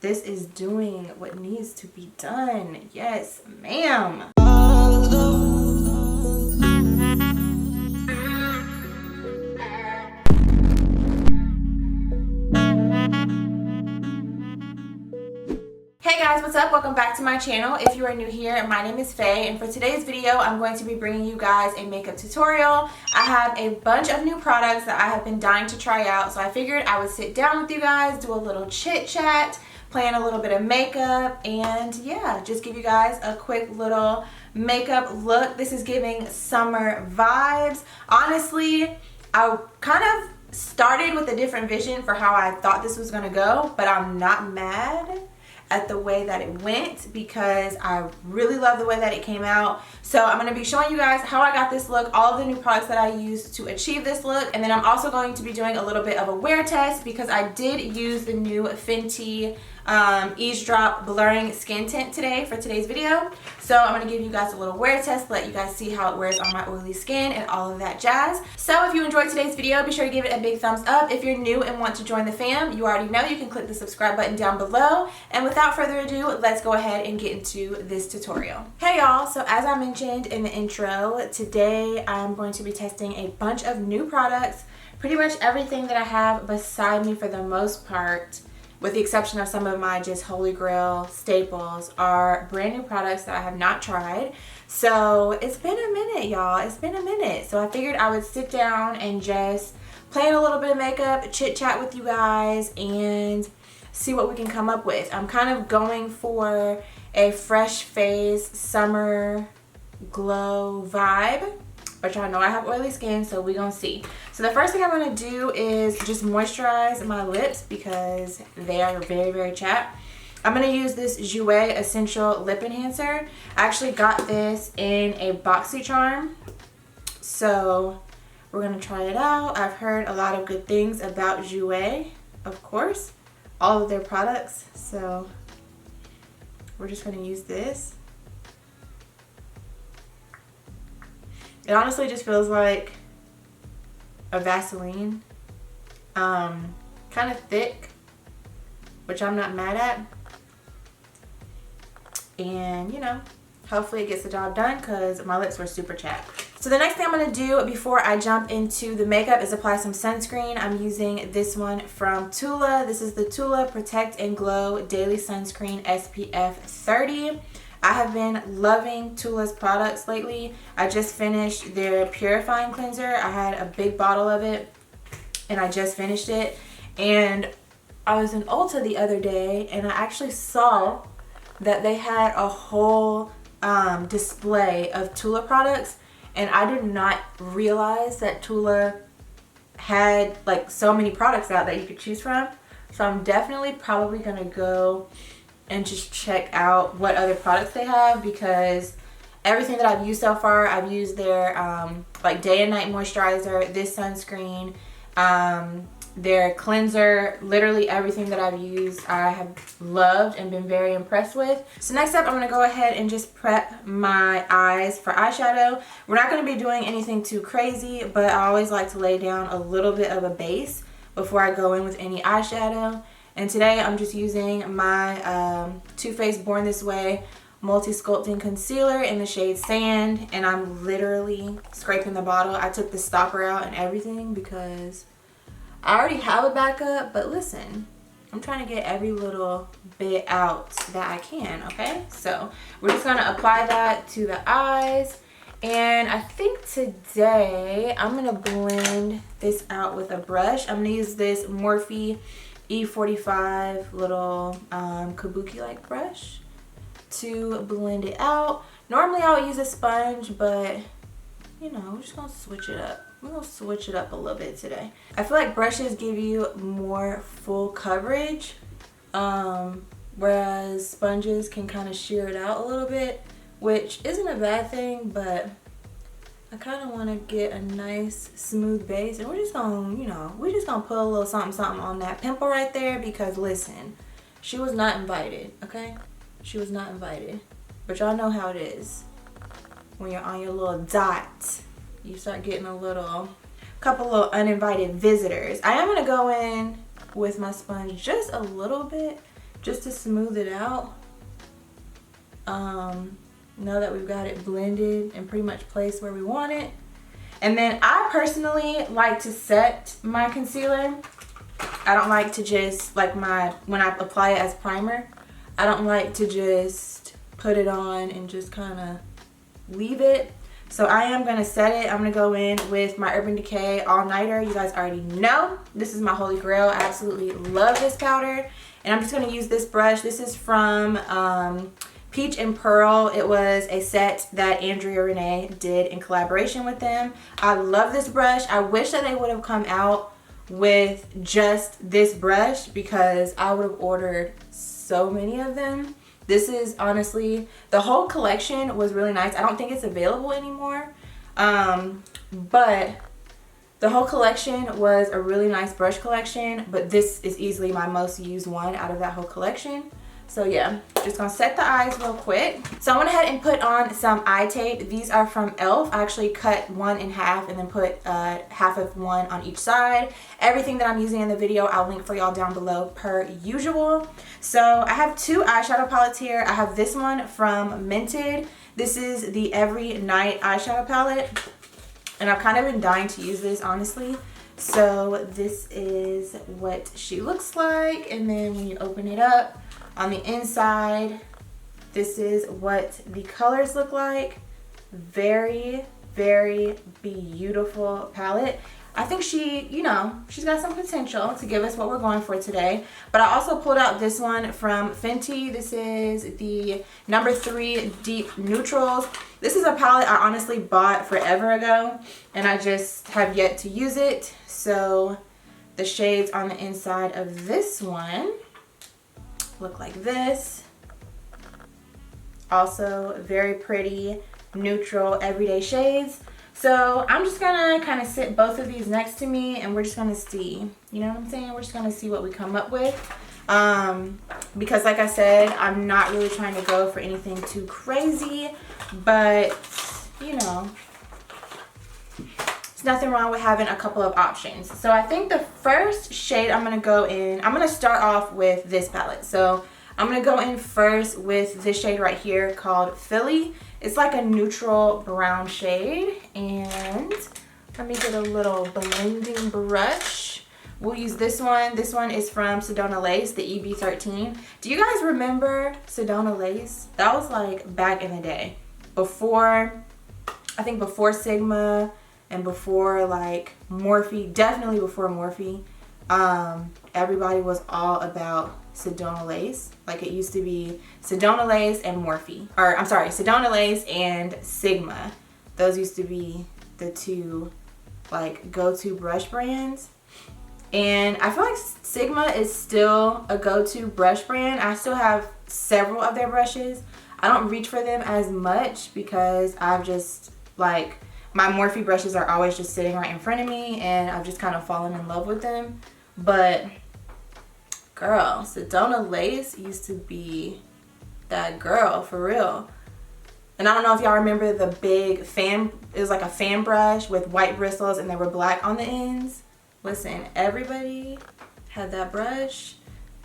This is doing what needs to be done. Yes, ma'am. Hey guys, what's up? Welcome back to my channel. If you are new here, my name is Faye, and for today's video, I'm going to be bringing you guys a makeup tutorial. I have a bunch of new products that I have been dying to try out, so I figured I would sit down with you guys, do a little chit chat, plan a little bit of makeup, and yeah, just give you guys a quick little makeup look. This is giving summer vibes. Honestly, I kind of started with a different vision for how I thought this was gonna go, but I'm not mad at the way that it went because I really love the way that it came out. So I'm going to be showing you guys how I got this look, all of the new products that I used to achieve this look, and then I'm also going to be doing a little bit of a wear test because I did use the new Fenty Eaze Drop Blurring Skin Tint today for today's video. So I'm going to give you guys a little wear test, let you guys see how it wears on my oily skin and all of that jazz. So if you enjoyed today's video, be sure to give it a big thumbs up. If you're new and want to join the fam, you already know you can click the subscribe button down below. And without further ado, let's go ahead and get into this tutorial. Hey y'all, so as I mentioned in the intro, today I'm going to be testing a bunch of new products. Pretty much everything that I have beside me for the most part, with the exception of some of my just holy grail staples, are brand new products that I have not tried. So it's been a minute, y'all. It's been a minute. So I figured I would sit down and just plan a little bit of makeup, chit chat with you guys, and see what we can come up with. I'm kind of going for a fresh face summer glow vibe, but y'all know I have oily skin, so we're gonna see. So the first thing I'm gonna do is just moisturize my lips because they are very, very chapped. I'm gonna use this GRWM Essential Lip Enhancer. I actually got this in a BoxyCharm, so we're gonna try it out. I've heard a lot of good things about GRWM, of course, all of their products, so we're just gonna use this. It honestly just feels like a Vaseline, kind of thick, which I'm not mad at, and you know, hopefully it gets the job done because my lips were super chapped. So the next thing I'm going to do before I jump into the makeup is apply some sunscreen. I'm using this one from Tula. This is the Tula Protect and Glow Daily Sunscreen SPF 30. I have been loving Tula's products lately. I just finished their purifying cleanser. I had a big bottle of it and I just finished it. And I was in Ulta the other day and I actually saw that they had a whole display of Tula products. And I did not realize that Tula had like so many products out that you could choose from. So I'm definitely probably gonna go and just check out what other products they have, because everything that I've used so far, I've used their like day and night moisturizer, this sunscreen, their cleanser. Literally everything that I've used I have loved and been very impressed with. So next up, I'm going to go ahead and just prep my eyes for eyeshadow. We're not going to be doing anything too crazy, but I always like to lay down a little bit of a base before I go in with any eyeshadow. And today I'm just using my Too Faced Born This Way Multi-Sculpting Concealer in the shade Sand, and I'm literally scraping the bottle. I took the stopper out and everything because I already have a backup, but listen, I'm trying to get every little bit out that I can, okay? So we're just gonna apply that to the eyes, and I think today I'm gonna blend this out with a brush. I'm gonna use this Morphe E45 little kabuki-like brush to blend it out. Normally I would use a sponge, but you know, we're just gonna switch it up. We're gonna switch it up a little bit today. I feel like brushes give you more full coverage, whereas sponges can kind of shear it out a little bit, which isn't a bad thing, but I kind of want to get a nice smooth base, and we're just gonna, you know, we're just gonna put a little something something on that pimple right there, because listen, she was not invited, okay? She was not invited, but y'all know how it is when you're on your little dot. You start getting a couple little uninvited visitors. I am gonna go in with my sponge just a little bit just to smooth it out. Now that we've got it blended and pretty much placed where we want it. And then I personally like to set my concealer. I don't like to just, like when I apply it as primer, I don't like to just put it on and just kind of leave it. So I am going to set it. I'm going to go in with my Urban Decay All Nighter. You guys already know this is my holy grail. I absolutely love this powder. And I'm just going to use this brush. This is from Peach and Pearl. It was a set that Andrea Renee did in collaboration with them. I love this brush. I wish that they would have come out with just this brush because I would have ordered so many of them. This is honestly, the whole collection was really nice. I don't think it's available anymore, but the whole collection was a really nice brush collection, but this is easily my most used one out of that whole collection. So yeah, just gonna set the eyes real quick. So I went ahead and put on some eye tape. These are from e.l.f. I actually cut one in half and then put half of one on each side. Everything that I'm using in the video, I'll link for y'all down below per usual. So I have two eyeshadow palettes here. I have this one from Mented. This is the Every Night eyeshadow palette. And I've kind of been dying to use this, honestly. So this is what she looks like. And then when you open it up, on the inside, this is what the colors look like. Very, very beautiful palette. I think she, you know, she's got some potential to give us what we're going for today. But I also pulled out this one from Fenty. This is the number 3 Deep Neutrals. This is a palette I honestly bought forever ago, and I just have yet to use it. So the shades on the inside of this one look like this. Also very pretty, neutral, everyday shades. So I'm just gonna kind of sit both of these next to me and we're just gonna see, you know what I'm saying? We're just gonna see what we come up with. Because like I said, I'm not really trying to go for anything too crazy, but you know, there's nothing wrong with having a couple of options. So I think the first shade I'm gonna go in, I'm gonna start off with this palette. So I'm gonna go in first with this shade right here called Philly. It's like a neutral brown shade, and let me get a little blending brush. We'll use this one. This one is from Sedona Lace, the EB13. Do you guys remember Sedona Lace? That was like back in the day. Before, I think before Sigma and before like Morphe, definitely before Morphe. Everybody was all about Sedona Lace. Like it used to be Sedona Lace and Morphe. Or I'm sorry, Sedona Lace and Sigma. Those used to be the two like go-to brush brands. And I feel like Sigma is still a go-to brush brand. I still have several of their brushes. I don't reach for them as much because I've just like, my Morphe brushes are always just sitting right in front of me and I've just kind of fallen in love with them. But girl, Sedona Lace used to be that girl for real. And I don't know if y'all remember the big fan, it was like a fan brush with white bristles and they were black on the ends. Listen, everybody had that brush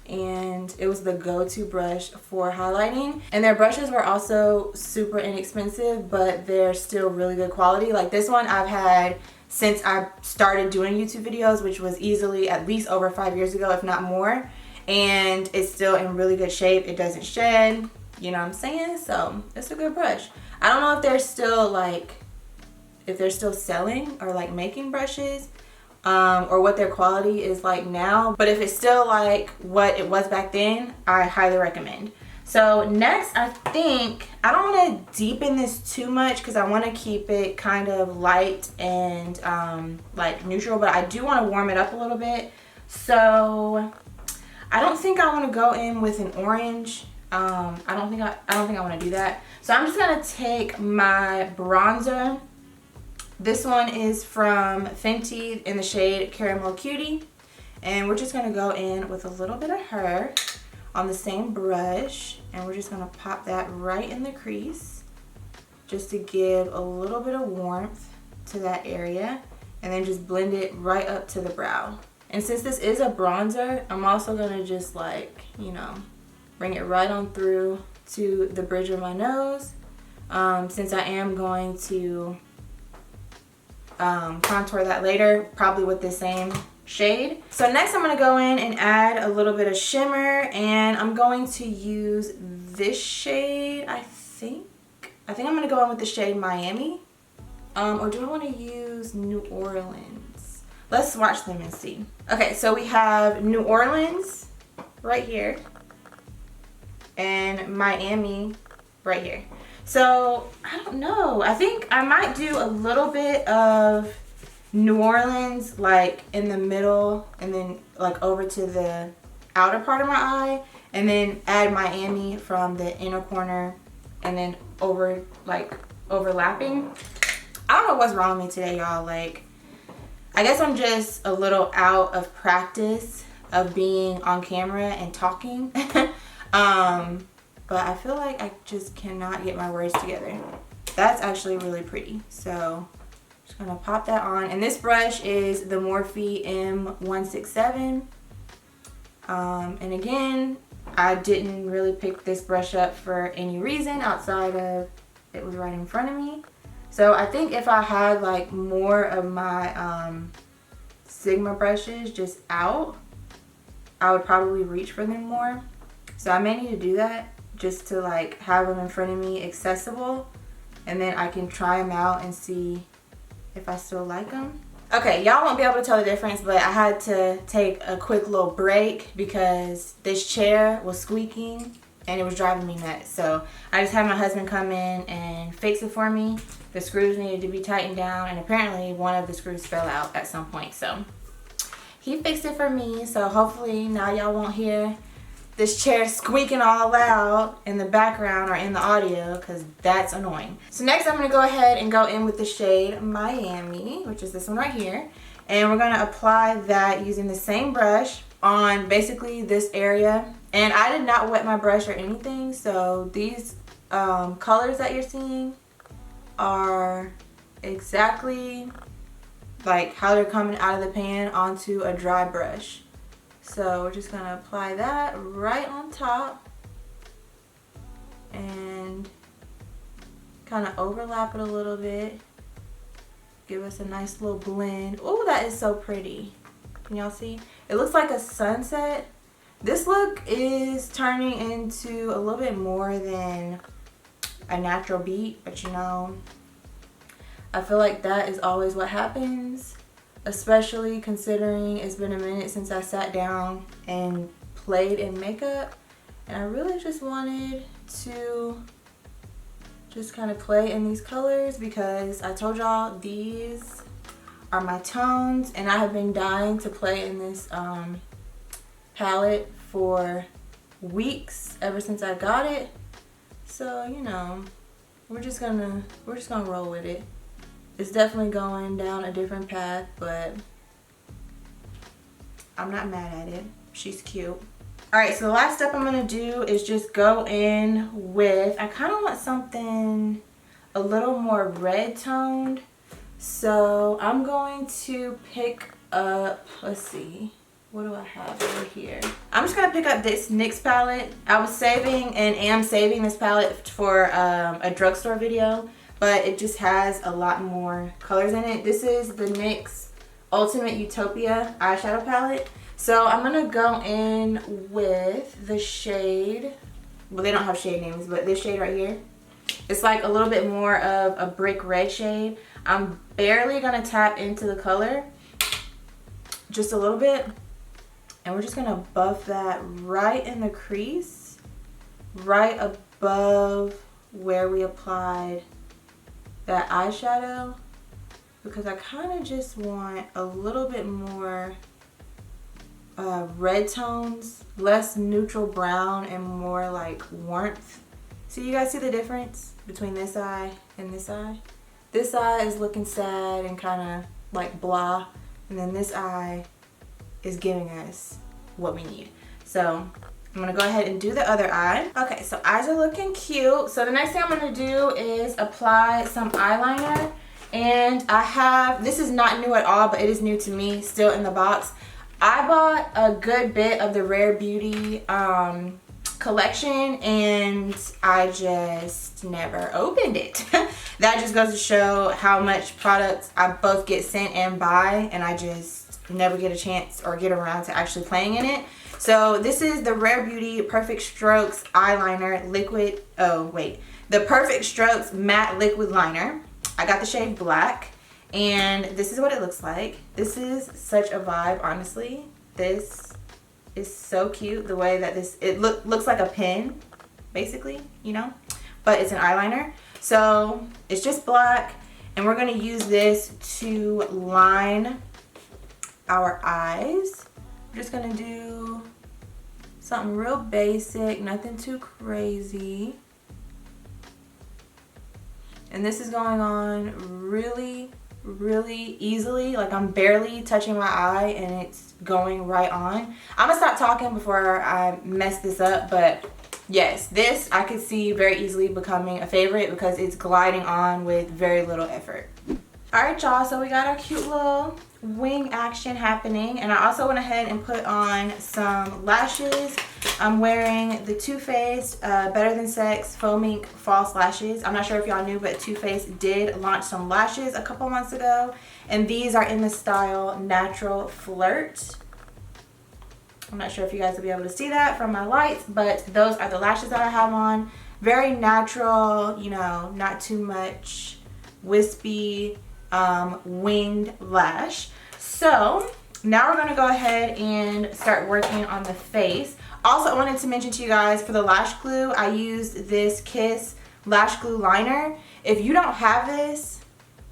and it was the go-to brush for highlighting. And their brushes were also super inexpensive, but they're still really good quality. Like this one I've had since I started doing YouTube videos, which was easily at least over 5 years ago, if not more. And it's still in really good shape. It doesn't shed, you know what I'm saying? So it's a good brush. I don't know if they're still like, if they're still selling or like making brushes, or what their quality is like now, but if it's still like what it was back then, I highly recommend. So next, I think I don't want to deepen this too much because I want to keep it kind of light and like neutral, but I do want to warm it up a little bit. So I don't think I want to go in with an orange. I don't think I want to do that. So I'm just gonna take my bronzer. This one is from Fenty in the shade Caramel Cutie. And we're just gonna go in with a little bit of her on the same brush. And we're just gonna pop that right in the crease just to give a little bit of warmth to that area. And then just blend it right up to the brow. And since this is a bronzer, I'm also gonna just like, you know, bring it right on through to the bridge of my nose, since I am going to contour that later, probably with the same shade. So next I'm going to go in and add a little bit of shimmer, and I'm going to use this shade. I think I'm going to go in with the shade Miami, or do I want to use New Orleans? Let's swatch them and see. Okay, so we have New Orleans right here and Miami right here. So I don't know, I think I might do a little bit of New Orleans like in the middle, and then like over to the outer part of my eye, and then add Miami from the inner corner, and then over, like overlapping. I don't know what's wrong with me today, y'all. Like, I guess I'm just a little out of practice of being on camera and talking. But I feel like I just cannot get my words together. That's actually really pretty. So I'm just gonna pop that on. And this brush is the Morphe M167. And again, I didn't really pick this brush up for any reason outside of it was right in front of me. So I think if I had like more of my Sigma brushes just out, I would probably reach for them more. So I may need to do that just to like have them in front of me accessible, and then I can try them out and see if I still like them. Okay, y'all won't be able to tell the difference, but I had to take a quick little break because this chair was squeaking and it was driving me nuts. So I just had my husband come in and fix it for me. The screws needed to be tightened down, and apparently one of the screws fell out at some point. So he fixed it for me. So hopefully now y'all won't hear this chair squeaking all loud in the background or in the audio, because that's annoying. So next I'm going to go ahead and go in with the shade Miami, which is this one right here. And we're going to apply that using the same brush on basically this area. And I did not wet my brush or anything, so these colors that you're seeing are exactly like how they're coming out of the pan onto a dry brush. So we're just gonna apply that right on top and kind of overlap it a little bit. Give us a nice little blend. Oh, that is so pretty. Can y'all see? It looks like a sunset. This look is turning into a little bit more than a natural beat, but you know, I feel like that is always what happens, especially considering it's been a minute since I sat down and played in makeup, and I really just wanted to just kind of play in these colors because I told y'all these are my tones, and I have been dying to play in this palette for weeks ever since I got it. So you know, we're just gonna roll with it. It's definitely going down a different path, but I'm not mad at it. She's cute. Alright, so the last step I'm going to do is just go in with, I kind of want something a little more red toned. So I'm going to pick up, let's see, what do I have over here? I'm just going to pick up this NYX palette. I was saving and am saving this palette for a drugstore video, but it just has a lot more colors in it. This is the NYX Ultimate Utopia eyeshadow palette. So I'm going to go in with the shade, well, they don't have shade names, but this shade right here. It's like a little bit more of a brick red shade. I'm barely going to tap into the color, just a little bit. And we're just going to buff that right in the crease, right above where we applied that eyeshadow, because I kind of just want a little bit more red tones, less neutral brown and more like warmth. So you guys see the difference between this eye and this eye? This eye is looking sad and kind of like blah, and then this eye is giving us what we need. So I'm gonna go ahead and do the other eye. Okay, so eyes are looking cute. So the next thing I'm gonna do is apply some eyeliner. And I have, this is not new at all, but it is new to me, still in the box. I bought a good bit of the Rare Beauty collection and I just never opened it. That just goes to show how much products I both get sent and buy, and I just never get a chance or get around to actually playing in it. So this is the Rare Beauty Perfect Strokes eyeliner liquid, the Perfect Strokes matte liquid liner. I got the shade black, and this is what it looks like. This is such a vibe, honestly. This is so cute, the way that it looks like a pen, basically, you know, but it's an eyeliner. So it's just black, and we're gonna use this to line our eyes. I'm just gonna do something real basic, nothing too crazy. And this is going on really easily. Like, I'm barely touching my eye and it's going right on. I'm gonna stop talking before I mess this up, but yes, this I could see very easily becoming a favorite because it's gliding on with very little effort. Alright y'all, so we got our cute little wing action happening, and I also went ahead and put on some lashes. I'm wearing the Too Faced Better Than Sex Faux Mink False Lashes. I'm not sure if y'all knew, but Too Faced did launch some lashes a couple months ago, and these are in the style Natural Flirt. I'm not sure if you guys will be able to see that from my lights, but those are the lashes that I have on. Very natural, you know, not too much wispy winged lash. So now we're gonna go ahead and start working on the face. Also, I wanted to mention to you guys, for the lash glue, I used this Kiss lash glue liner. If you don't have this,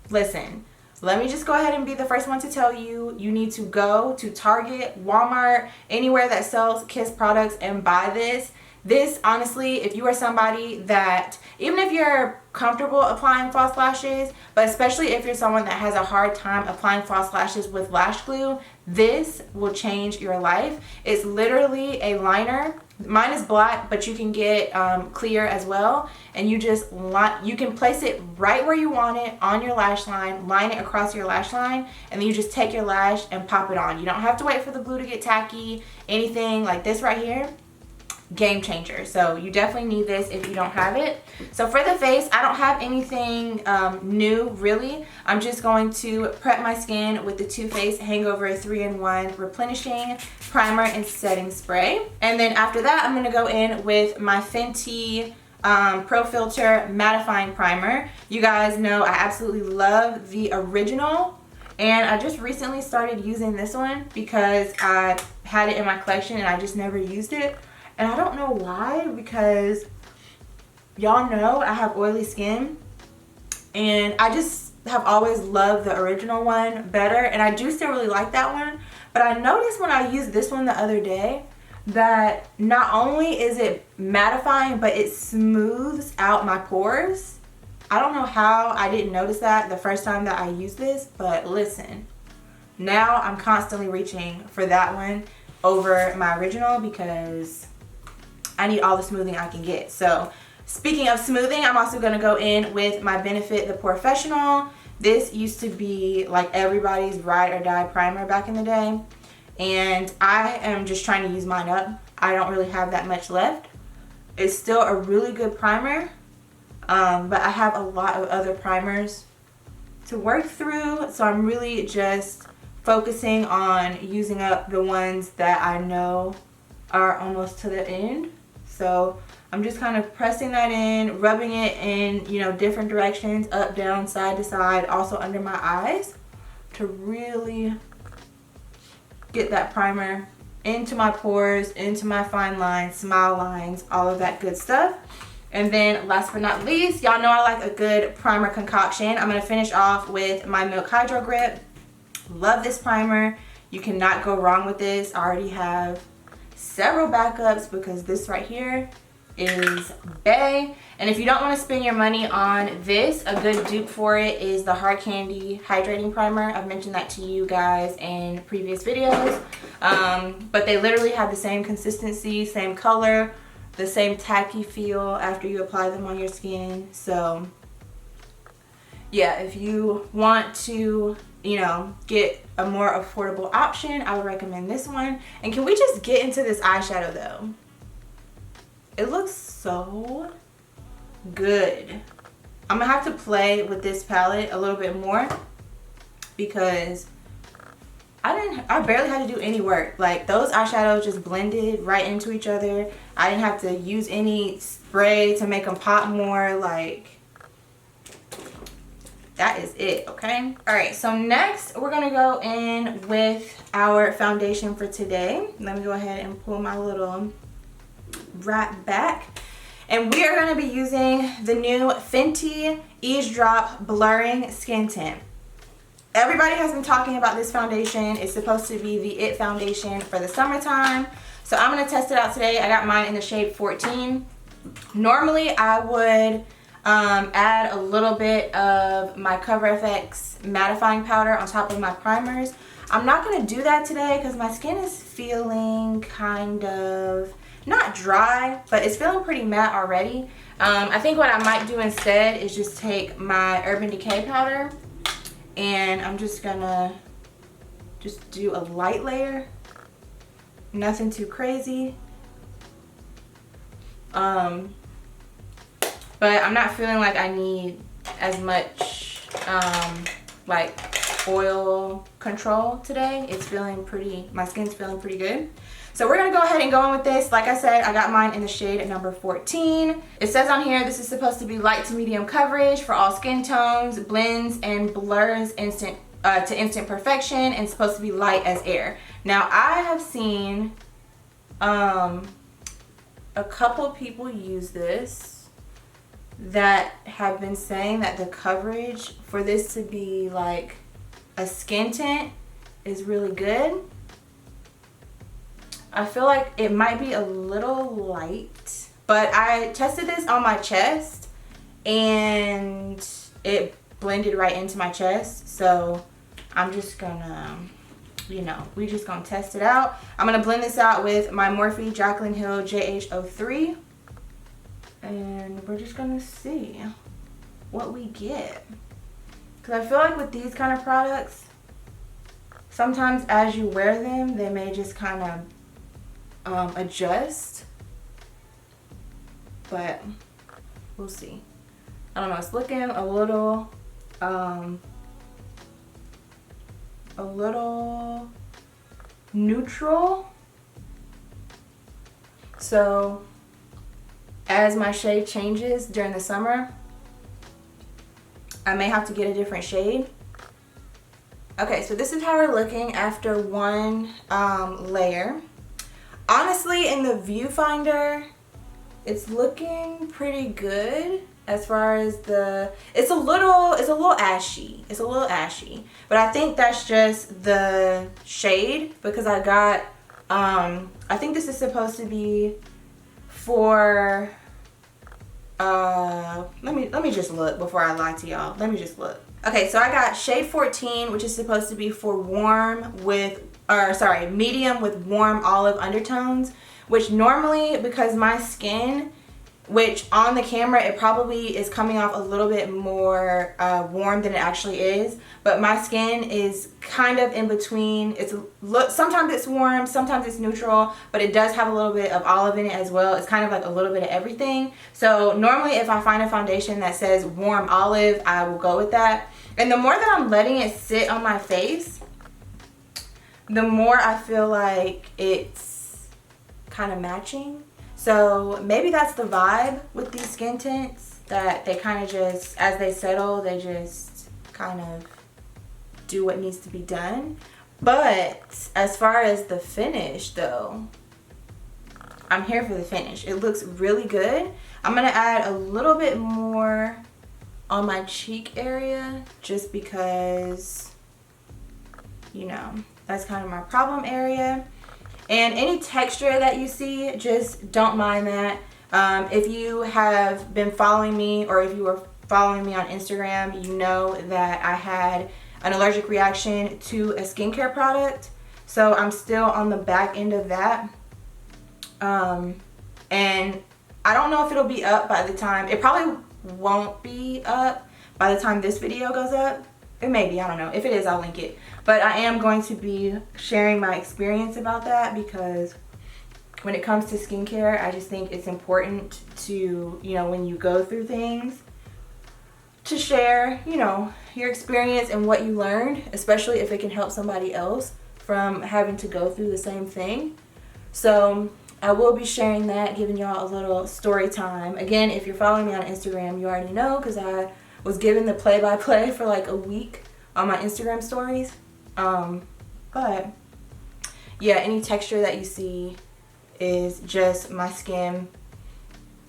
listen, let me just go ahead and be the first one to tell you, you need to go to Target, Walmart, anywhere that sells Kiss products and buy this. This, honestly, if you are somebody that, even if you're comfortable applying false lashes, but especially if you're someone that has a hard time applying false lashes with lash glue, this will change your life. It's literally a liner. Mine is black, but you can get clear as well, and you can place it right where you want it on your lash line, line it across your lash line, and then you just take your lash and pop it on. You don't have to wait for the glue to get tacky, anything like this right here. Game changer. So you definitely need this if you don't have it. So for the face, I don't have anything new really. I'm just going to prep my skin with the Too Faced Hangover 3-in-1 Replenishing Primer and Setting Spray. And then after that, I'm going to go in with my Fenty Pro Filter Mattifying Primer. You guys know I absolutely love the original, and I just recently started using this one because I had it in my collection and I just never used it. And I don't know why, because y'all know I have oily skin, and I just have always loved the original one better, and I do still really like that one. But I noticed when I used this one the other day that not only is it mattifying, but it smooths out my pores. I don't know how I didn't notice that the first time that I used this, but listen, now I'm constantly reaching for that one over my original because I need all the smoothing I can get. So speaking of smoothing, I'm also going to go in with my Benefit the Professional. This used to be like everybody's ride or die primer back in the day, and I am just trying to use mine up. I don't really have that much left. It's still a really good primer, but I have a lot of other primers to work through, so I'm really just focusing on using up the ones that I know are almost to the end. So I'm just kind of pressing that in, rubbing it in, you know, different directions, up, down, side to side, also under my eyes, to really get that primer into my pores, into my fine lines, smile lines, all of that good stuff. And then last but not least, y'all know I like a good primer concoction. I'm going to finish off with my Milk Hydro Grip. Love this primer. You cannot go wrong with this. I already have several backups because this right here is bae. And if you don't want to spend your money on this, a good dupe for it is the Hard Candy Hydrating Primer. I've mentioned that to you guys in previous videos, but they literally have the same consistency, same color, the same tacky feel after you apply them on your skin. So yeah, if you want to, you know, get a more affordable option, I would recommend this one. And can we just get into this eyeshadow though? It looks so good. I'm gonna have to play with this palette a little bit more because I barely had to do any work. Like, those eyeshadows just blended right into each other. I didn't have to use any spray to make them pop more. Like, that is it, okay? All right, so next we're gonna go in with our foundation for today. Let me go ahead and pull my little wrap back. And we are gonna be using the new Fenty Eaze Drop Blurring Skin Tint. Everybody has been talking about this foundation. It's supposed to be the it foundation for the summertime. So I'm gonna test it out today. I got mine in the shade 14. Normally I would add a little bit of my Cover FX mattifying powder on top of my primers. I'm not gonna do that today because my skin is feeling kind of, not dry, but it's feeling pretty matte already. I think what I might do instead is just take my Urban Decay powder and I'm just gonna just do a light layer, nothing too crazy. But I'm not feeling like I need as much like oil control today. It's feeling pretty, my skin's feeling pretty good. So we're gonna go ahead and go in with this. Like I said, I got mine in the shade number 14. It says on here, this is supposed to be light to medium coverage for all skin tones, blends and blurs instant to instant perfection, and supposed to be light as air. Now I have seen a couple people use this that have been saying that the coverage for this to be like a skin tint is really good. I feel like it might be a little light, but I tested this on my chest and it blended right into my chest. So I'm just gonna, you know, we just gonna test it out. I'm gonna blend this out with my Morphe Jaclyn Hill JH03 and we're just gonna see what we get. Because I feel like with these kind of products, sometimes as you wear them, they may just kind of adjust, but we'll see. I don't know, it's looking a little neutral. So as my shade changes during the summer, I may have to get a different shade. Okay, so this is how we're looking after one layer. Honestly, in the viewfinder, it's looking pretty good as far as the, it's a little ashy. It's a little ashy, but I think that's just the shade because I got, I think this is supposed to be for, let me just look before I lie to y'all. Let me just look. Okay, so I got shade 14, which is supposed to be for medium with warm olive undertones, which normally, because my skin, which on the camera it probably is coming off a little bit more warm than it actually is, but my skin is kind of in between. Sometimes it's warm, sometimes it's neutral, but it does have a little bit of olive in it as well. It's kind of like a little bit of everything. So normally if I find a foundation that says warm olive, I will go with that. And the more that I'm letting it sit on my face, the more I feel like it's kind of matching. So maybe that's the vibe with these skin tints, that they kind of just, as they settle, they just kind of do what needs to be done. But as far as the finish though, I'm here for the finish. It looks really good. I'm gonna add a little bit more on my cheek area just because, you know, that's kind of my problem area. And any texture that you see, just don't mind that. If you have been following me, or if you were following me on Instagram, you know that I had an allergic reaction to a skincare product. So I'm still on the back end of that. And I don't know if it'll be up by the time, it probably won't be up by the time this video goes up. It may be, I don't know. If it is, I'll link it. But I am going to be sharing my experience about that because when it comes to skincare, I just think it's important to, you know, when you go through things, to share, you know, your experience and what you learned, especially if it can help somebody else from having to go through the same thing. So I will be sharing that, giving y'all a little story time. Again, if you're following me on Instagram, you already know, because I was given the play-by-play for like a week on my Instagram stories. But yeah, any texture that you see is just my skin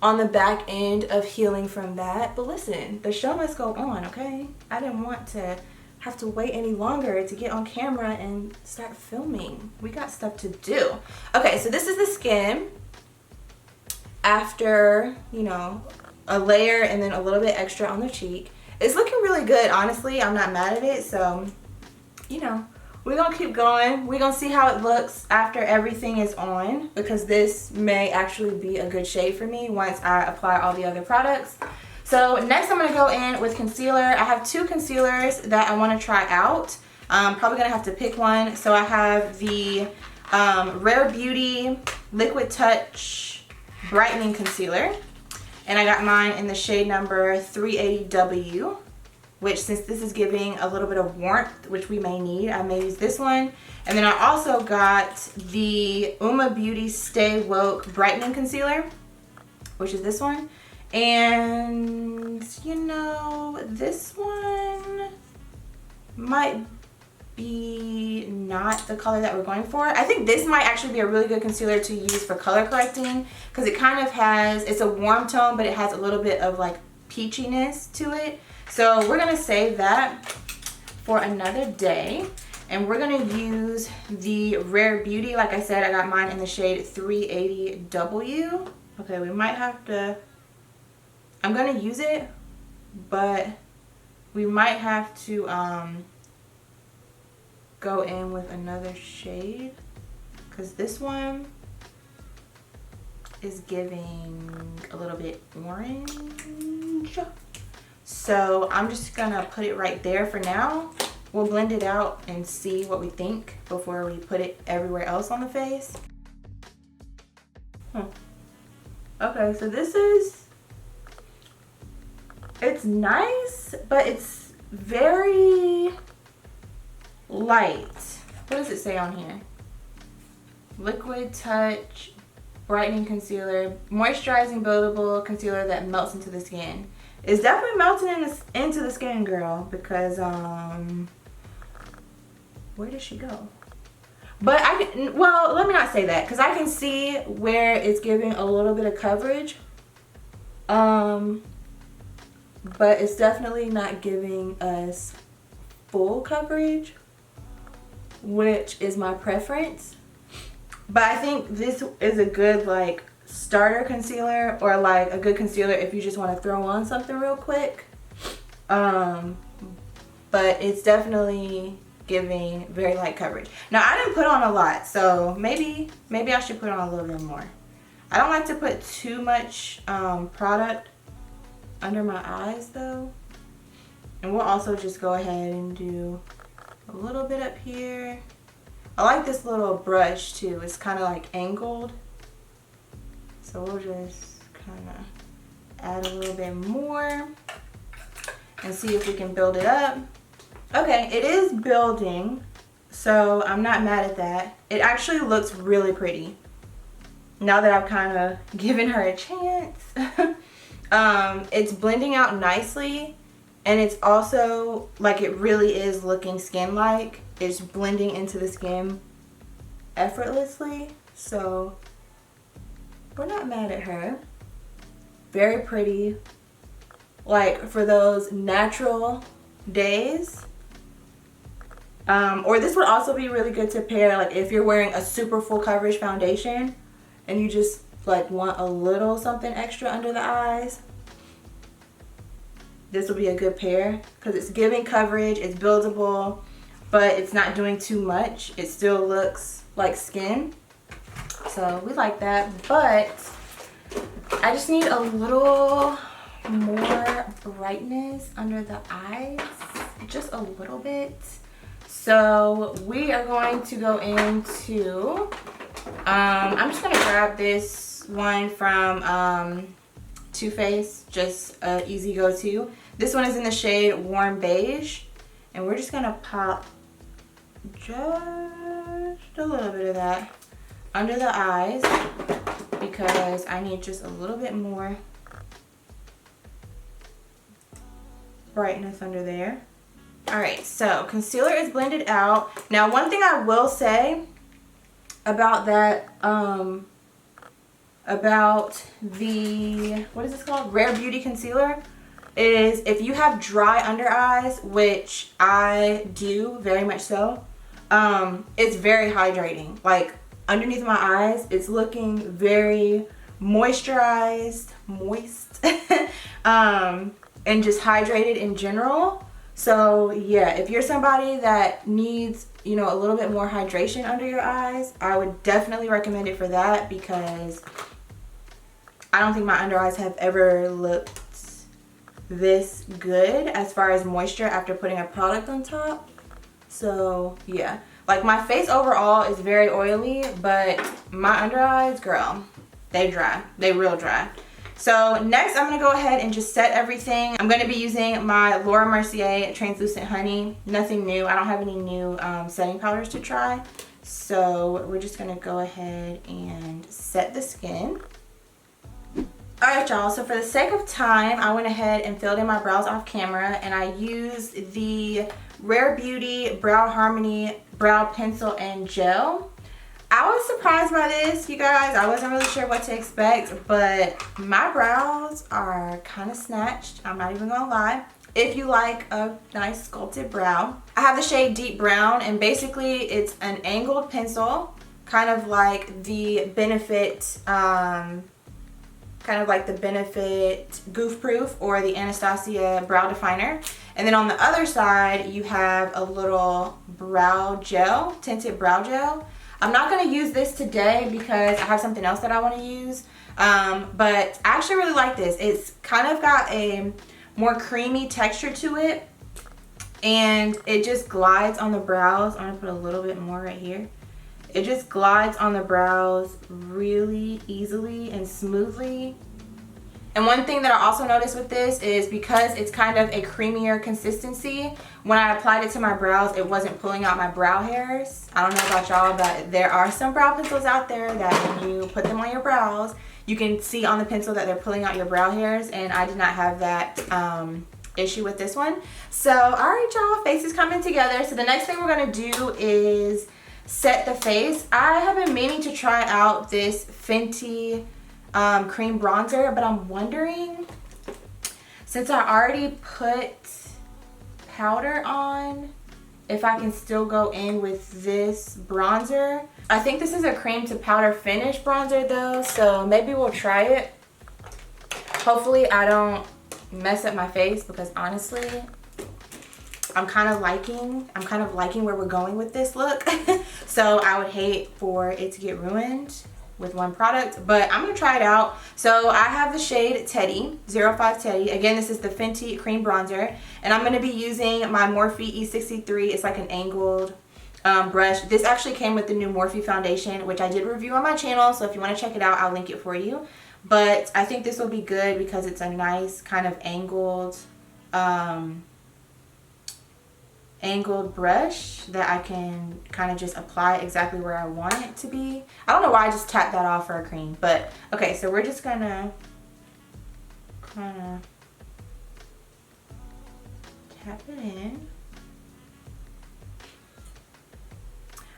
on the back end of healing from that. But listen, the show must go on, okay? I didn't want to have to wait any longer to get on camera and start filming. We got stuff to do. Okay, so this is the skin after, you know, a layer and then a little bit extra on the cheek. It's looking really good, honestly. I'm not mad at it. So, you know, we're gonna keep going. We're gonna see how it looks after everything is on, because this may actually be a good shade for me once I apply all the other products. So next I'm gonna go in with concealer. I have two concealers that I wanna try out. I'm probably gonna have to pick one. So I have the Rare Beauty Liquid Touch Brightening Concealer. And I got mine in the shade number 380W, which, since this is giving a little bit of warmth, which we may need, I may use this one. And then I also got the Uma Beauty Stay Woke Brightening Concealer, which is this one. And, you know, this one might be not the color that we're going for. I think this might actually be a really good concealer to use for color correcting, because it kind of has, it's a warm tone, but it has a little bit of like peachiness to it. So we're gonna save that for another day, and we're gonna use the Rare Beauty. Like I said, I got mine in the shade 380W. Okay, we might have to, I'm gonna use it, but we might have to go in with another shade, because this one is giving a little bit orange. So I'm just gonna put it right there for now. We'll blend it out and see what we think before we put it everywhere else on the face. Okay, so this is, it's nice, but it's very light. What does it say on here? Liquid Touch Brightening Concealer, moisturizing buildable concealer that melts into the skin. It's definitely melting into the skin, girl, because where did she go? But I can, well, let me not say that, because I can see where it's giving a little bit of coverage, but it's definitely not giving us full coverage, which is my preference. But I think this is a good like starter concealer, or like a good concealer if you just want to throw on something real quick. But it's definitely giving very light coverage. Now I didn't put on a lot, so maybe I should put on a little bit more. I don't like to put too much product under my eyes though. And we'll also just go ahead and do a little bit up here. I like this little brush too. It's kind of like angled. So we'll just kind of add a little bit more and see if we can build it up. Okay, it is building, so I'm not mad at that. It actually looks really pretty now that I've kind of given her a chance. It's blending out nicely, and it's also like it really is looking skin-like. It's blending into the skin effortlessly, so we're not mad at her. Very pretty, like for those natural days. Or this would also be really good to pair like if you're wearing a super full coverage foundation and you just like want a little something extra under the eyes. This would be a good pair because it's giving coverage, it's buildable, but it's not doing too much. It still looks like skin, so we like that. But I just need a little more brightness under the eyes, just a little bit. So we are going to go into I'm just gonna grab this one from Too Faced, just an easy go-to. This one is in the shade Warm Beige, and we're just gonna pop just a little bit of that under the eyes because I need just a little bit more brightness under there. Alright, so concealer is blended out. Now, one thing I will say about that, about the, what is this called? Rare Beauty Concealer, is if you have dry under eyes, which I do very much so, it's very hydrating. Like, underneath my eyes, it's looking very moisturized, moist, and just hydrated in general. So yeah, if you're somebody that needs, you know, a little bit more hydration under your eyes, I would definitely recommend it for that, because I don't think my under eyes have ever looked this good as far as moisture after putting a product on top. So yeah, like my face overall is very oily, but my under eyes, girl, they dry. They real dry. So next I'm going to go ahead and just set everything. I'm going to be using my Laura Mercier Translucent Honey. Nothing new. I don't have any new setting powders to try. So we're just going to go ahead and set the skin. Alright y'all, so for the sake of time, I went ahead and filled in my brows off camera, and I used the Rare Beauty Brow Harmony Brow Pencil and Gel. I was surprised by this, you guys. I wasn't really sure what to expect, but my brows are kind of snatched. I'm not even gonna lie. If you like a nice sculpted brow. I have the shade Deep Brown, and basically it's an angled pencil, kind of like the Benefit, Goof Proof or the Anastasia Brow Definer. And then on the other side, you have a little brow gel, tinted brow gel. I'm not going to use this today because I have something else that I want to use. But I actually really like this. It's kind of got a more creamy texture to it. And it just glides on the brows. I'm going to put a little bit more right here. It just glides on the brows really easily and smoothly. And one thing that I also noticed with this is because it's kind of a creamier consistency, when I applied it to my brows, it wasn't pulling out my brow hairs. I don't know about y'all, but there are some brow pencils out there that when you put them on your brows, you can see on the pencil that they're pulling out your brow hairs, and I did not have that issue with this one. So, alright y'all, face is coming together. So the next thing we're going to do is set the face. I have been meaning to try out this Fenty cream bronzer, but I'm wondering, since I already put powder on, if I can still go in with this bronzer. I think this is a cream to powder finish bronzer though, so maybe we'll try it. Hopefully I don't mess up my face, because honestly I'm kind of liking where we're going with this look. So I would hate for it to get ruined with one product, but I'm gonna try it out. So I have the shade Teddy, 05 Teddy. Again, this is the Fenty cream bronzer, and I'm gonna be using my Morphe E63. It's like an angled brush. This actually came with the new Morphe foundation, which I did review on my channel, so if you want to check it out, I'll link it for you. But I think this will be good because it's a nice kind of angled brush that I can kind of just apply exactly where I want it to be. I don't know why I just tapped that off for a cream, but okay, so we're just gonna kind of tap it in.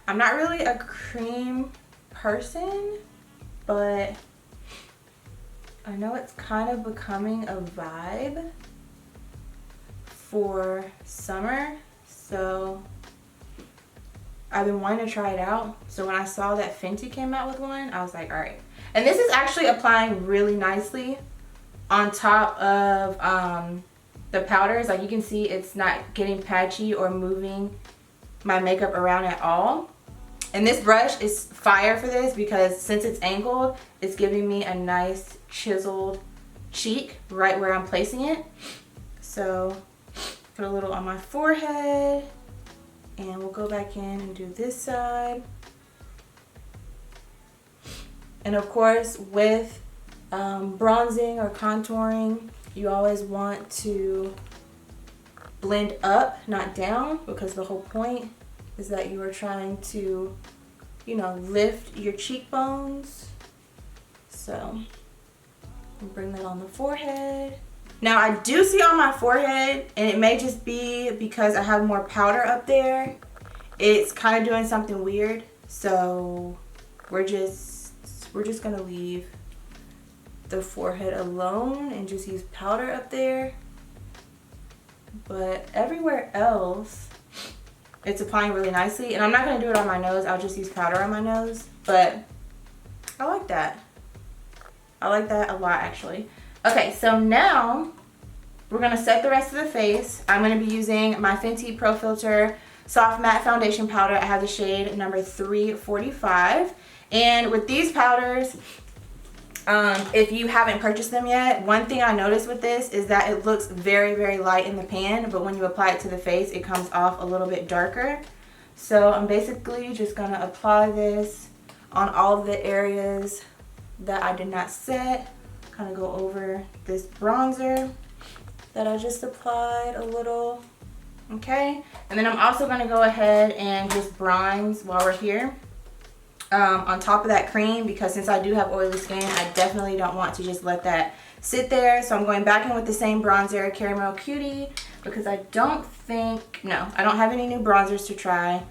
I'm not really a cream person, but I know it's kind of becoming a vibe for summer. So I've been wanting to try it out. So when I saw that Fenty came out with one, I was like, all right. And this is actually applying really nicely on top of the powders. Like you can see, it's not getting patchy or moving my makeup around at all. And this brush is fire for this because since it's angled, it's giving me a nice chiseled cheek right where I'm placing it. So put a little on my forehead, and we'll go back in and do this side. And of course, with bronzing or contouring, you always want to blend up, not down, because the whole point is that you are trying to, you know, lift your cheekbones. So bring that on the forehead. Now I do see on my forehead, and it may just be because I have more powder up there, it's kind of doing something weird. So we're just gonna leave the forehead alone and just use powder up there. But everywhere else, it's applying really nicely. And I'm not gonna do it on my nose, I'll just use powder on my nose. But I like that. I like that a lot, actually. Okay, so now we're gonna set the rest of the face. I'm gonna be using my Fenty Pro Filter Soft Matte Foundation Powder. I have the shade number 345. And with these powders, if you haven't purchased them yet, one thing I noticed with this is that it looks very, very light in the pan, but when you apply it to the face, it comes off a little bit darker. So I'm basically just gonna apply this on all of the areas that I did not set. Kind of go over this bronzer that I just applied a little. Okay, and then I'm also going to go ahead and just bronze while we're here on top of that cream, because since I do have oily skin, I definitely don't want to just let that sit there. So I'm going back in with the same bronzer, Caramel Cutie, because I don't have any new bronzers to try.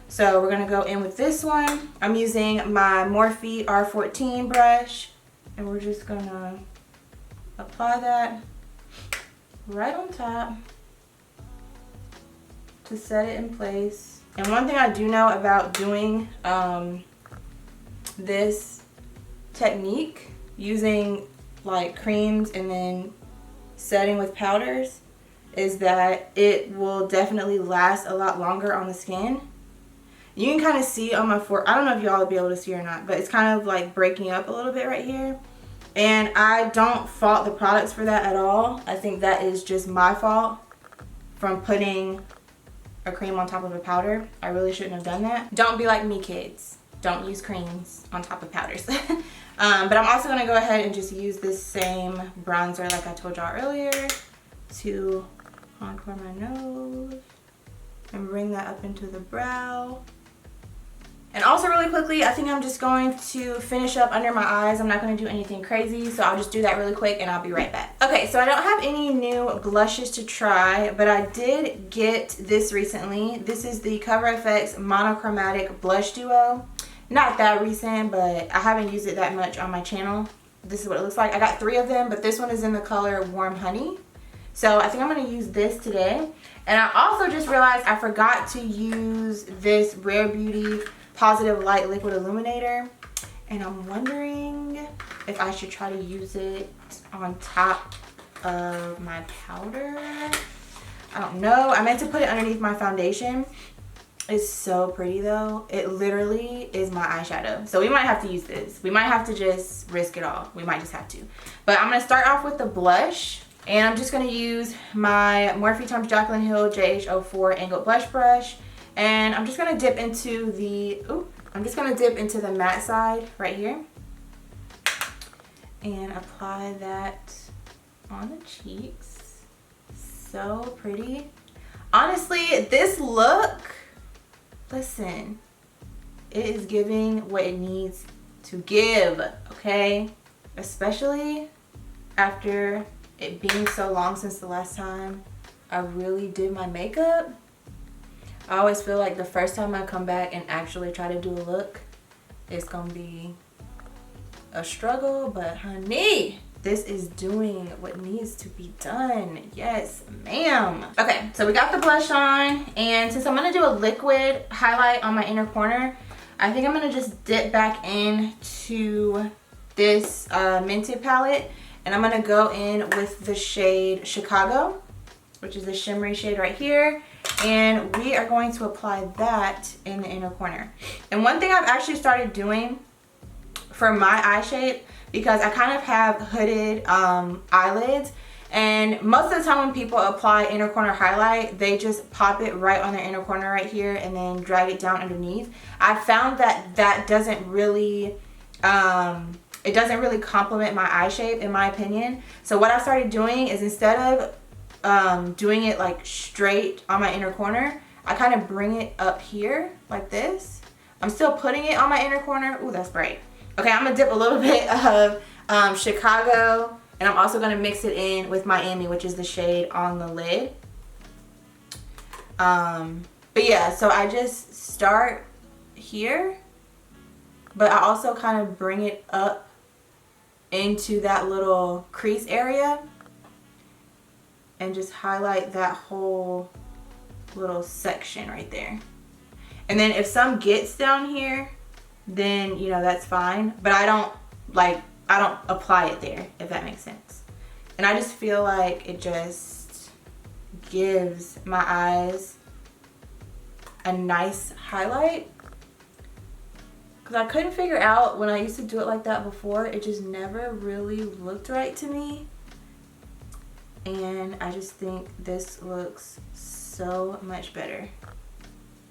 So we're going to go in with this one. I'm using my Morphe R14 brush, and we're just going to apply that right on top to set it in place. And one thing I do know about doing this technique, using like creams and then setting with powders, is that it will definitely last a lot longer on the skin. You can kind of see on my forehead, I don't know if y'all will be able to see or not, but it's kind of like breaking up a little bit right here. And I don't fault the products for that at all. I think that is just my fault from putting a cream on top of a powder. I really shouldn't have done that. Don't be like me, kids. Don't use creams on top of powders. But I'm also gonna go ahead and just use this same bronzer like I told y'all earlier to contour my nose and bring that up into the brow. And also really quickly, I think I'm just going to finish up under my eyes. I'm not going to do anything crazy, so I'll just do that really quick and I'll be right back. Okay, so I don't have any new blushes to try, but I did get this recently. This is the Cover FX Monochromatic Blush Duo. Not that recent, but I haven't used it that much on my channel. This is what it looks like. I got 3 of them, but this one is in the color Warm Honey. So I think I'm going to use this today. And I also just realized I forgot to use this Rare Beauty Positive Light Liquid Illuminator, and I'm wondering if I should try to use it on top of my powder. I don't know. I meant to put it underneath my foundation. It's so pretty though. It literally is my eyeshadow. So we might have to use this. We might have to just risk it all. We might just have to. But I'm going to start off with the blush, and I'm just going to use my Morphe x Jaclyn Hill JH04 Angled Blush Brush. And I'm just gonna dip into the matte side right here and apply that on the cheeks. So pretty. Honestly, this look, listen, it is giving what it needs to give, okay? Especially after it being so long since the last time I really did my makeup. I always feel like the first time I come back and actually try to do a look, it's gonna be a struggle, but honey, this is doing what needs to be done. Yes, ma'am. Okay, so we got the blush on, and since I'm gonna do a liquid highlight on my inner corner, I think I'm gonna just dip back into this Mented palette, and I'm gonna go in with the shade Chicago, which is the shimmery shade right here. And we are going to apply that in the inner corner. And one thing I've actually started doing for my eye shape, because I kind of have hooded eyelids, and most of the time when people apply inner corner highlight, they just pop it right on their inner corner right here and then drag it down underneath. I found that that doesn't really it doesn't really complement my eye shape in my opinion. So what I started doing is instead of doing it like straight on my inner corner, I kind of bring it up here like this. I'm still putting it on my inner corner. Ooh, that's bright. Okay, I'm gonna dip a little bit of Chicago, and I'm also gonna mix it in with Miami, which is the shade on the lid. But yeah, so I just start here, but I also kind of bring it up into that little crease area and just highlight that whole little section right there. And then if some gets down here, then you know that's fine, but I don't apply it there, if that makes sense. And I just feel like it just gives my eyes a nice highlight, because I couldn't figure out when I used to do it like that before, it just never really looked right to me. And I just think this looks so much better.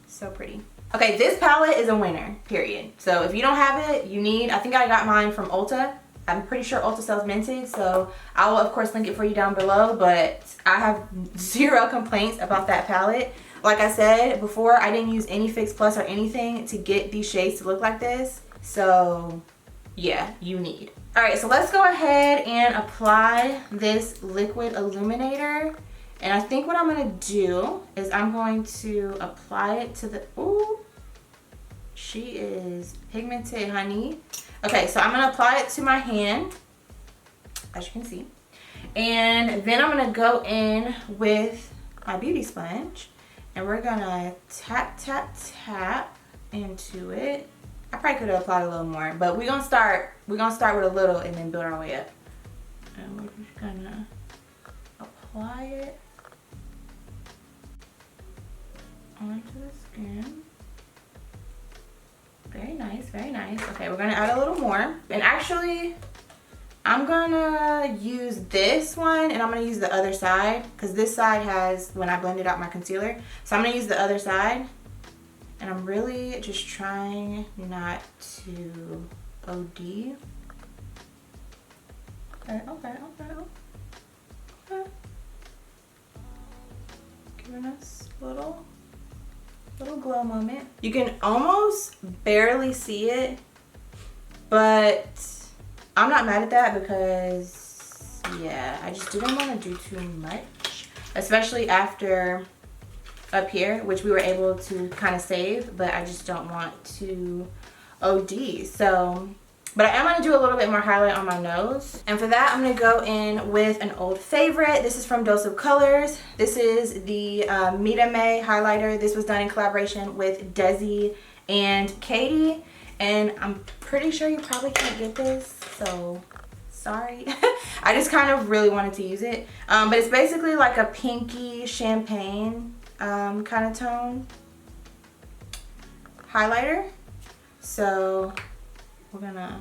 So pretty. Okay, this palette is a winner, period. So if you don't have it, you need, I think I got mine from Ulta. I'm pretty sure Ulta sells Mented, so I will of course link it for you down below, but I have zero complaints about that palette. Like I said before, I didn't use any Fix Plus or anything to get these shades to look like this. So yeah, you need. All right, so let's go ahead and apply this liquid illuminator. And I think what I'm gonna do is I'm going to apply it to the, ooh, she is pigmented, honey. Okay, so I'm gonna apply it to my hand, as you can see. And then I'm gonna go in with my beauty sponge and we're gonna tap, tap, tap into it. I probably could have applied a little more, but we're gonna start with a little and then build our way up. And we're just gonna apply it onto the skin. Very nice, very nice. Okay, we're gonna add a little more. And actually, I'm gonna use this one and I'm gonna use the other side, because this side has, when I blended out my concealer. So I'm gonna use the other side. And I'm really just trying not to OD. Okay. Giving us a little glow moment. You can almost barely see it, but I'm not mad at that because yeah, I just didn't want to do too much, especially after up here, which we were able to kind of save, but I just don't want to OD. So, but I am going to do a little bit more highlight on my nose. And for that, I'm going to go in with an old favorite. This is from Dose of Colors. This is the Mita May highlighter. This was done in collaboration with Desi and Katie. And I'm pretty sure you probably can't get this, so sorry. I just kind of really wanted to use it. But it's basically like a pinky champagne kind of tone highlighter. So we're gonna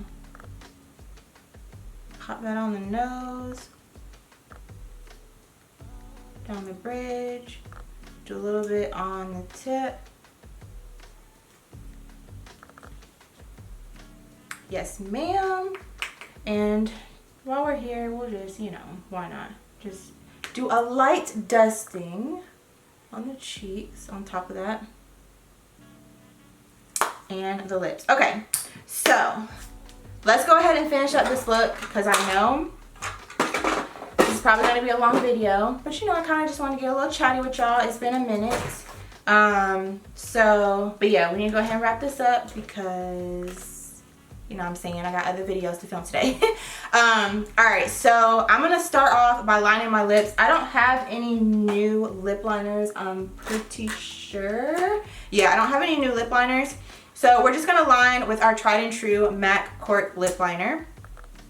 pop that on the nose, down the bridge, do a little bit on the tip. Yes, ma'am. And while we're here, we'll just, you know, why not? Just do a light dusting on the cheeks on top of that. And the lips. Okay, so let's go ahead and finish up this look, because I know this is probably going to be a long video, but you know, I kind of just want to get a little chatty with y'all. It's been a minute. But yeah, we need to go ahead and wrap this up because, you know what I'm saying, I got other videos to film today. Alright, so I'm going to start off by lining my lips. I don't have any new lip liners, I'm pretty sure. Yeah, I don't have any new lip liners. So we're just going to line with our tried and true MAC Cork lip liner.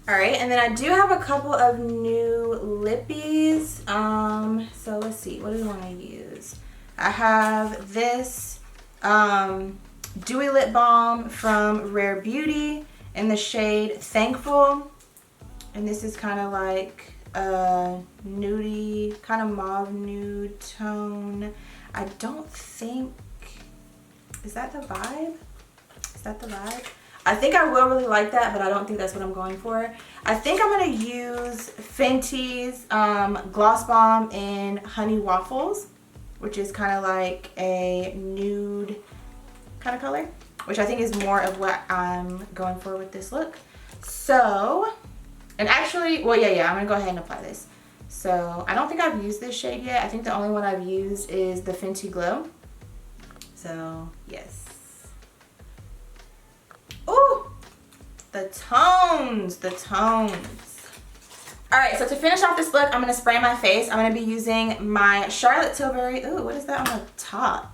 Alright, and then I do have a couple of new lippies. So let's see, what do we want to use? I have this Dewy Lip Balm from Rare Beauty in the shade Thankful. And this is kind of like a nudie, kind of mauve nude tone. I don't think, is that the vibe? Is that the vibe? I think I will really like that, but I don't think that's what I'm going for. I think I'm going to use Fenty's Gloss Bomb in Honey Waffles, which is kind of like a nude kind of color, which I think is more of what I'm going for with this look. So, and actually, well, yeah, I'm going to go ahead and apply this. So, I don't think I've used this shade yet. I think the only one I've used is the Fenty Glow. So, yes. Ooh, the tones. All right, so to finish off this look, I'm gonna spray my face. I'm gonna be using my Charlotte Tilbury. Ooh, what is that on the top?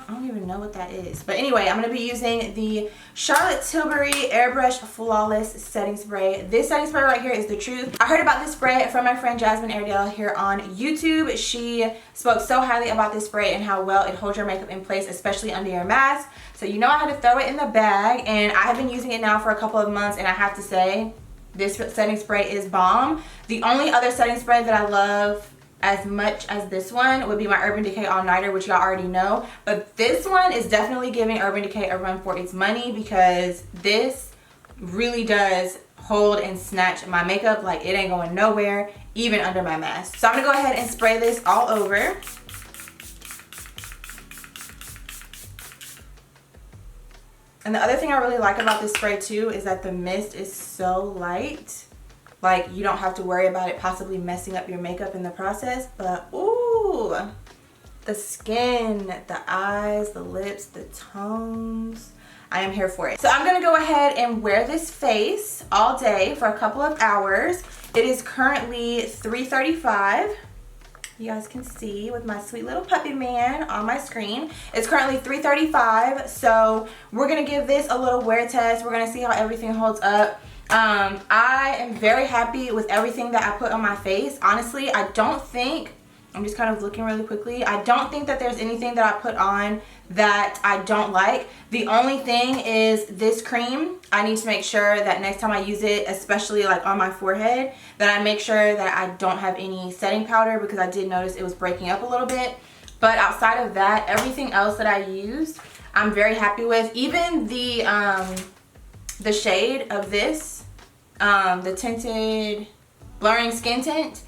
I don't even know what that is. But anyway, I'm gonna be using the Charlotte Tilbury Airbrush Flawless Setting Spray. This setting spray right here is the truth. I heard about this spray from my friend Jasmine Airedale here on YouTube. She spoke so highly about this spray and how well it holds your makeup in place, especially under your mask. So you know I had to throw it in the bag, and I have been using it now for a couple of months, and I have to say, this setting spray is bomb. The only other setting spray that I love as much as this one would be my Urban Decay All Nighter, which y'all already know. But this one is definitely giving Urban Decay a run for its money, because this really does hold and snatch my makeup. Like, it ain't going nowhere, even under my mask. So I'm gonna go ahead and spray this all over. And the other thing I really like about this spray too is that the mist is so light. Like, you don't have to worry about it possibly messing up your makeup in the process. But ooh, the skin, the eyes, the lips, the tones. I am here for it. So I'm gonna go ahead and wear this face all day for a couple of hours. It is currently 3:35. You guys can see with my sweet little puppy man on my screen. It's currently 3:35, so we're gonna give this a little wear test. We're gonna see how everything holds up. I am very happy with everything that I put on my face. Honestly, I don't think, I'm just kind of looking really quickly, I don't think that there's anything that I put on that I don't like. The only thing is this cream. I need to make sure that next time I use it, especially like on my forehead, that I make sure that I don't have any setting powder, because I did notice it was breaking up a little bit. But outside of that, everything else that I used, I'm very happy with. Even the shade of this, the tinted blurring skin tint,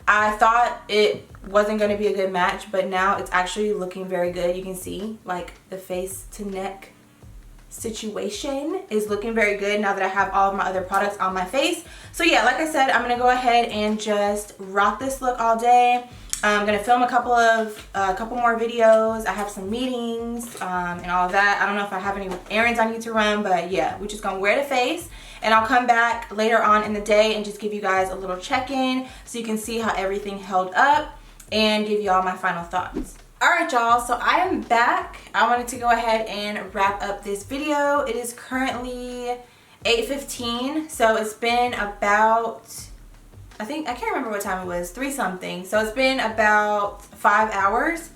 I thought it wasn't going to be a good match, but now it's actually looking very good. You can see like the face to neck situation is looking very good now that I have all of my other products on my face. So yeah, like I said, I'm going to go ahead and just rock this look all day. I'm going to film a couple more videos. I have some meetings and all of that. I don't know if I have any errands I need to run, but yeah, we're just going to wear the face. And I'll come back later on in the day and just give you guys a little check-in so you can see how everything held up and give y'all my final thoughts. Alright y'all, so I am back. I wanted to go ahead and wrap up this video. It is currently 8:15, so it's been about, I can't remember what time it was, 3 something. So it's been about 5 hours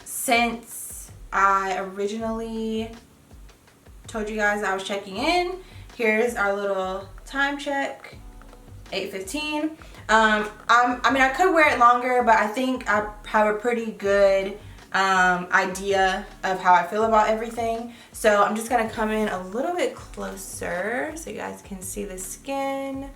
since I originally told you guys I was checking in. Here's our little time check, 8:15. I mean, I could wear it longer, but I think I have a pretty good idea of how I feel about everything. So I'm just gonna come in a little bit closer so you guys can see the skin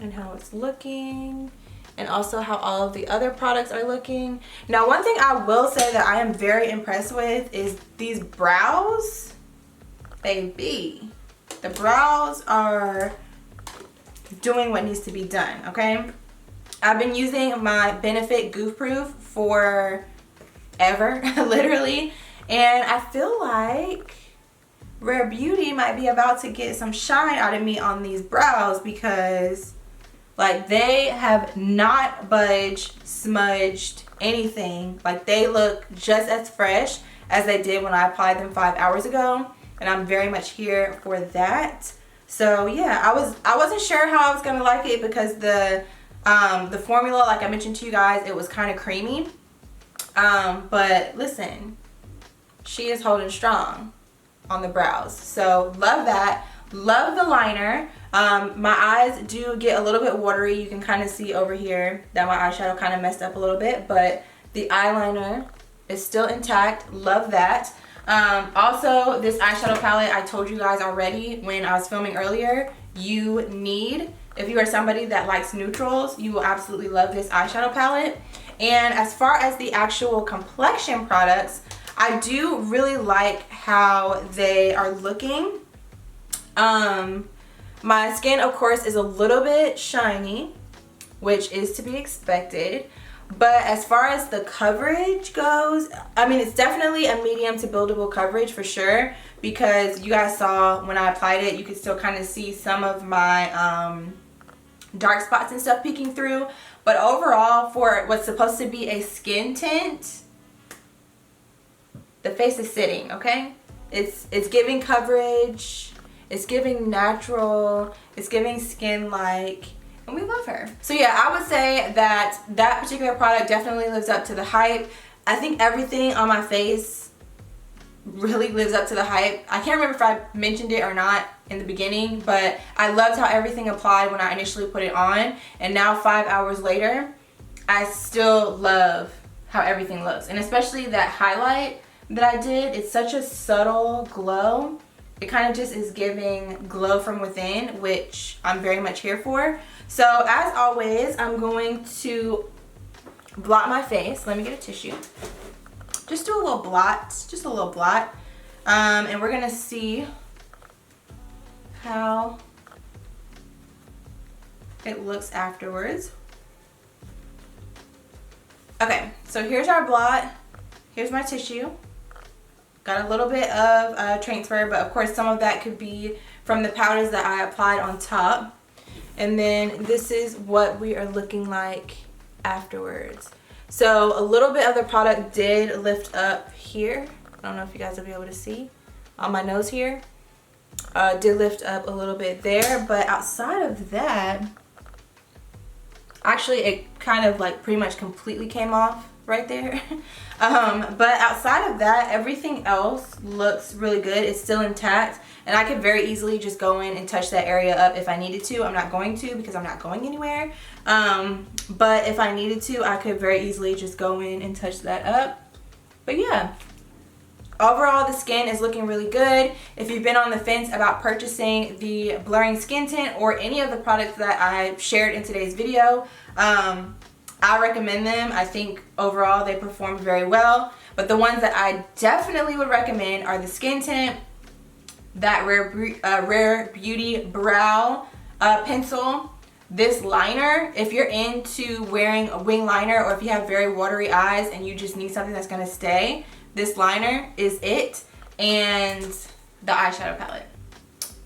and how it's looking, and also how all of the other products are looking. Now, one thing I will say that I am very impressed with is these brows. Baby, the brows are doing what needs to be done, okay? I've been using my Benefit Goof Proof for ever, literally, and I feel like Rare Beauty might be about to get some shine out of me on these brows, because like they have not budged, smudged, anything. Like, they look just as fresh as they did when I applied them 5 hours ago, and I'm very much here for that. So yeah, I wasn't sure how I was gonna like it, because the formula, like I mentioned to you guys, it was kind of creamy. But listen, she is holding strong on the brows. So love that. Love the liner. My eyes do get a little bit watery. You can kind of see over here that my eyeshadow kind of messed up a little bit, but the eyeliner is still intact. Love that. Also, this eyeshadow palette, I told you guys already when I was filming earlier, you need, if you are somebody that likes neutrals, you will absolutely love this eyeshadow palette. And as far as the actual complexion products, I do really like how they are looking. My skin, of course, is a little bit shiny, which is to be expected. But as far as the coverage goes, I mean, it's definitely a medium to buildable coverage for sure, because you guys saw when I applied it, you could still kind of see some of my dark spots and stuff peeking through. But overall, for what's supposed to be a skin tint, the face is sitting, okay? It's giving coverage, it's giving natural, it's giving skin-like, and we love her. So yeah, I would say that that particular product definitely lives up to the hype. I think everything on my face really lives up to the hype. I can't remember if I mentioned it or not in the beginning, but I loved how everything applied when I initially put it on, and now 5 hours later, I still love how everything looks. And especially that highlight that I did, it's such a subtle glow. It kind of just is giving glow from within, which I'm very much here for. So as always, I'm going to blot my face. Let me get a tissue. Just do a little blot, just a little blot. And we're gonna see how it looks afterwards. Okay, so here's our blot. Here's my tissue. Got a little bit of transfer, but of course some of that could be from the powders that I applied on top. And then this is what we are looking like afterwards. So a little bit of the product did lift up here. I don't know if you guys will be able to see on my nose here. Did lift up a little bit there, but outside of that, actually it kind of like pretty much completely came off right there. But outside of that, everything else looks really good. It's still intact, and I could very easily just go in and touch that area up if I needed to. I'm not going to, because I'm not going anywhere. But if I needed to, I could very easily just go in and touch that up. But yeah, overall the skin is looking really good. If you've been on the fence about purchasing the blurring skin tint or any of the products that I shared in today's video, I recommend them. I think overall they perform very well. But the ones that I definitely would recommend are the skin tint, that Rare Beauty brow pencil, this liner. If you're into wearing a wing liner, or if you have very watery eyes and you just need something that's going to stay, this liner is it. And the eyeshadow palette.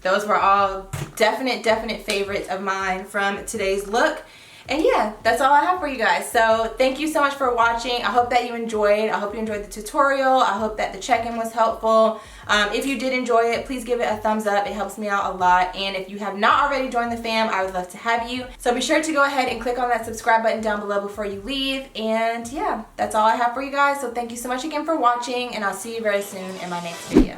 Those were all definite favorites of mine from today's look. And yeah, that's all I have for you guys. So thank you so much for watching. I hope that you enjoyed. I hope you enjoyed the tutorial. I hope that the check-in was helpful. If you did enjoy it, please give it a thumbs up. It helps me out a lot. And if you have not already joined the fam, I would love to have you. So be sure to go ahead and click on that subscribe button down below before you leave. And yeah, that's all I have for you guys. So thank you so much again for watching, and I'll see you very soon in my next video.